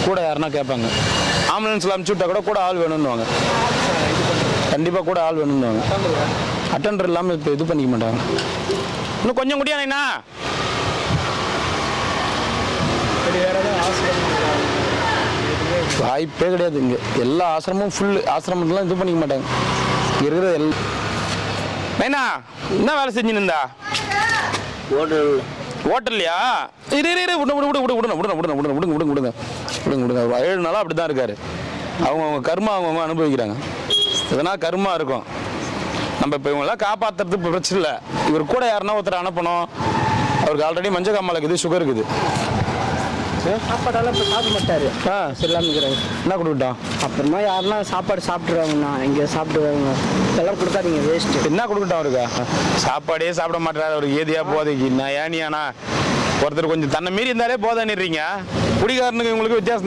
கூட யாருன்னா கேட்பாங்க. ஆம்புலன்ஸில் அனுப்பிச்சி விட்டா கூட ஆள் வேணும்னுவாங்க. கண்டிப்பாக கூட ஆள் வேணும்னுவாங்க. அட்டெண்டர் இல்லாமல் இப்போ இது பண்ணிக்க மாட்டாங்க. இன்னும் கொஞ்சம் முடியாதுண்ணா. வாய்ப்பே கிடையாது. இங்கே எல்லா ஆசிரமும் ஃபுல்லு. ஆசிரமத்துலாம் இது பண்ணிக்க மாட்டாங்க. இருக்கிறது நைனா என்ன வேலை செஞ்சுன்னு இருந்தா? ஹோட்டல்லையா? விடுங்க விடுங்க விடுங்க விடுங்க விடுங்க விடுங்க விடுங்க விடுங்க விடுங்க. 7 நாளாக அப்படி தான் இருக்காரு. அவங்க கர்மா அவங்கவுங்க அனுபவிக்கிறாங்க. எதனா கர்மா இருக்கும். நம்ம இப்போ இவங்களாம் காப்பாற்றுறது பிரச்சனை இல்லை. இவர் கூட யாருன்னா ஒருத்தர் அனுப்பணும். அவருக்கு ஆல்ரெடி மஞ்சள் காமால் இருக்குது, சுகர் இருக்குது. சாப்பாடெல்லாம் இப்போ சாப்பிட மாட்டாரு. சரியில்லாமல் இருக்கிறாங்க. என்ன கொடுக்கிட்டோம்? அப்புறமா யாரெல்லாம் சாப்பாடு சாப்பிட்ருவாங்கண்ணா, இங்கே சாப்பிடுவாங்க. இதெல்லாம் கொடுக்காதீங்க, வேஸ்ட்டு. என்ன கொடுக்கட்டும் அவருக்கா? சாப்பாடே சாப்பிட மாட்டாரு. அவருக்கு ஏதியா போதைக்கு நான் ஏனியானா ஒருத்தர் கொஞ்சம் தன்னை மீறி இருந்தாலே போதானிடுறீங்க. குடிகாரனுக்கு இவங்களுக்கு வித்தியாசம்.